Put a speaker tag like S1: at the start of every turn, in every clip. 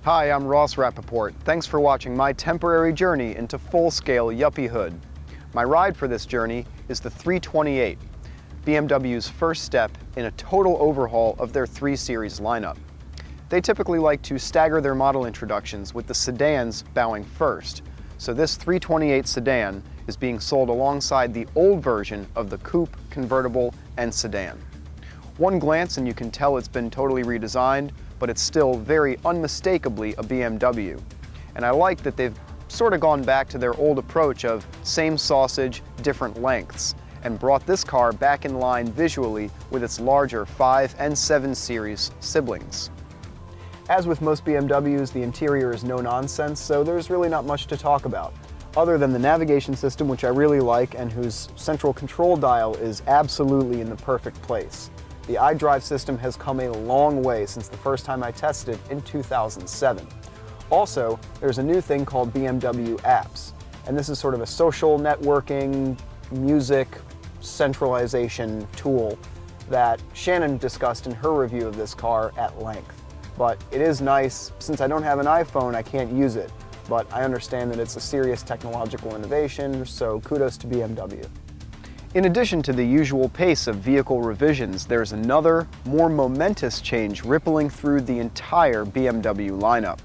S1: Hi, I'm Rapoport. Thanks for watching my temporary journey into full-scale yuppiehood. My ride for this journey is the 328, BMW's first step in a total overhaul of their 3 Series lineup. They typically like to stagger their model introductions with the sedans bowing first, so this 328 sedan is being sold alongside the old version of the coupe, convertible, and sedan. One glance and you can tell it's been totally redesigned, but it's still very unmistakably a BMW. And I like that they've sort of gone back to their old approach of same sausage, different lengths, and brought this car back in line visually with its larger 5 and 7 Series siblings. As with most BMWs, the interior is no nonsense, so there's really not much to talk about, other than the navigation system, which I really like and whose central control dial is absolutely in the perfect place. The iDrive system has come a long way since the first time I tested it in 2007. Also, there's a new thing called BMW Apps, and this is sort of a social networking, music centralization tool that Shannon discussed in her review of this car at length. But it is nice. Since I don't have an iPhone, I can't use it, but I understand that it's a serious technological innovation, so kudos to BMW. In addition to the usual pace of vehicle revisions, there's another, more momentous change rippling through the entire BMW lineup.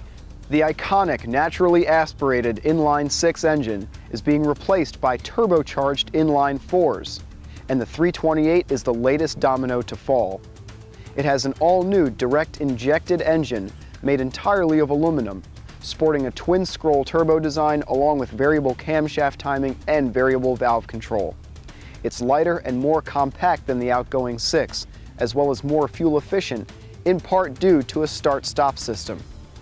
S1: The iconic naturally aspirated inline-6 engine is being replaced by turbocharged inline-4s, and the 328 is the latest domino to fall. It has an all-new direct-injected engine made entirely of aluminum, sporting a twin-scroll turbo design along with variable camshaft timing and variable valve control. It's lighter and more compact than the outgoing 6, as well as more fuel efficient, in part due to a start-stop system.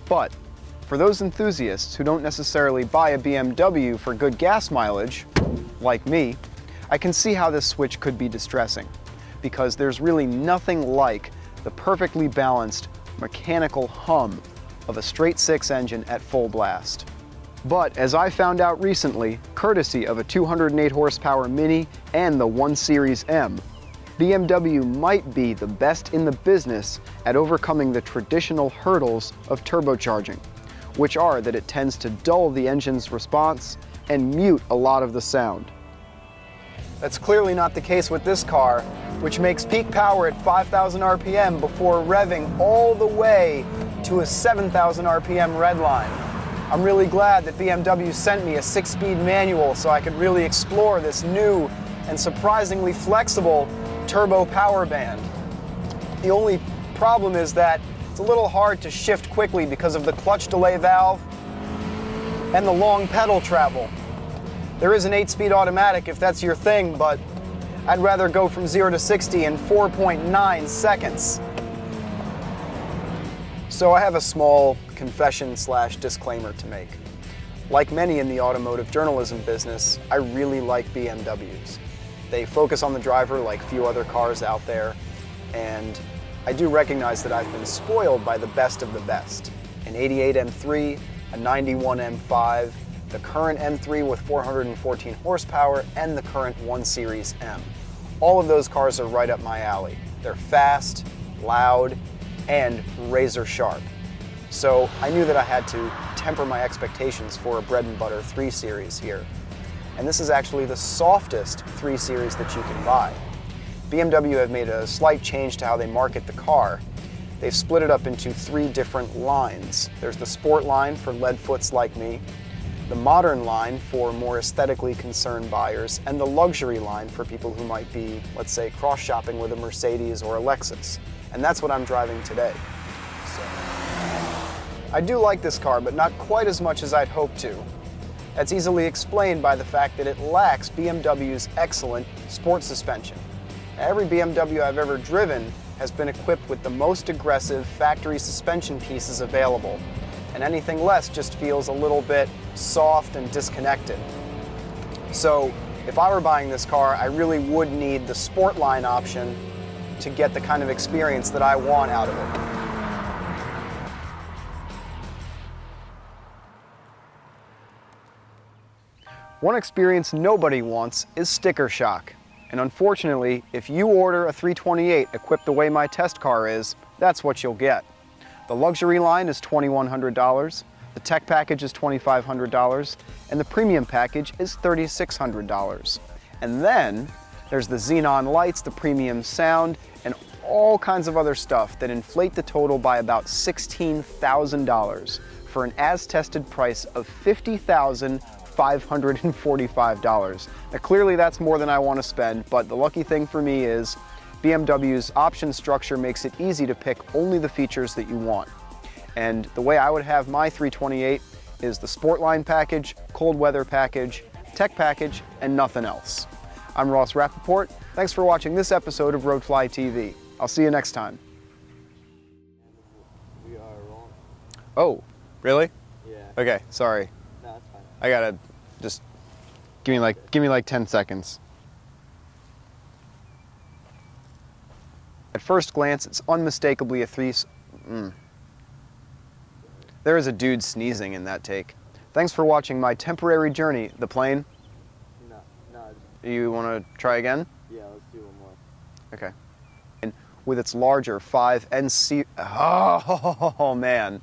S1: But for those enthusiasts who don't necessarily buy a BMW for good gas mileage, like me, I can see how this switch could be distressing, because there's really nothing like the perfectly balanced mechanical hum of a straight 6 engine at full blast. But as I found out recently, courtesy of a 208 horsepower Mini and the 1 Series M, BMW might be the best in the business at overcoming the traditional hurdles of turbocharging, which are that it tends to dull the engine's response and mute a lot of the sound. That's clearly not the case with this car, which makes peak power at 5,000 RPM before revving all the way to a 7,000 RPM redline. I'm really glad that BMW sent me a 6-speed manual so I could really explore this new and surprisingly flexible turbo power band. The only problem is that it's a little hard to shift quickly because of the clutch delay valve and the long pedal travel. There is an 8-speed automatic if that's your thing, but I'd rather go from 0 to 60 in 4.9 seconds. So I have a small confession/disclaimer to make. Like many in the automotive journalism business, I really like BMWs. They focus on the driver like few other cars out there, and I do recognize that I've been spoiled by the best of the best. An 88 M3, a 91 M5, the current M3 with 414 horsepower, and the current 1 Series M. All of those cars are right up my alley. They're fast, loud, and razor sharp. So I knew that I had to temper my expectations for a bread and butter 3 Series here. And this is actually the softest 3 Series that you can buy. BMW have made a slight change to how they market the car. They've split it up into 3 different lines. There's the sport line for leadfoots like me, the modern line for more aesthetically concerned buyers, and the luxury line for people who might be, let's say, cross-shopping with a Mercedes or a Lexus. And that's what I'm driving today. So, I do like this car, but not quite as much as I'd hoped to. That's easily explained by the fact that it lacks BMW's excellent sport suspension. Now, every BMW I've ever driven has been equipped with the most aggressive factory suspension pieces available, and anything less just feels a little bit soft and disconnected. So if I were buying this car, I really would need the sport line option to get the kind of experience that I want out of it. One experience nobody wants is sticker shock. And unfortunately, if you order a 328 equipped the way my test car is, that's what you'll get. The luxury line is $2,100, the tech package is $2,500, and the premium package is $3,600. And then there's the xenon lights, the premium sound, and all kinds of other stuff that inflate the total by about $16,000 for an as-tested price of $50,545. Now clearly that's more than I want to spend, but the lucky thing for me is BMW's option structure makes it easy to pick only the features that you want. And the way I would have my 328 is the Sportline package, cold weather package, tech package, and nothing else. I'm Rapoport. Thanks for watching this episode of RoadflyTV. I'll see you next time.
S2: We are wrong.
S1: Oh, really?
S2: Yeah.
S1: Okay, sorry.
S2: No, that's fine.
S1: I gotta just give me like 10 seconds. At first glance, it's unmistakably a There is a dude sneezing in that take. Thanks for watching my temporary journey. The plane?
S2: No.
S1: You want to try again?
S2: Yeah, let's do one more.
S1: Okay. And with its larger 5 and C. Oh man.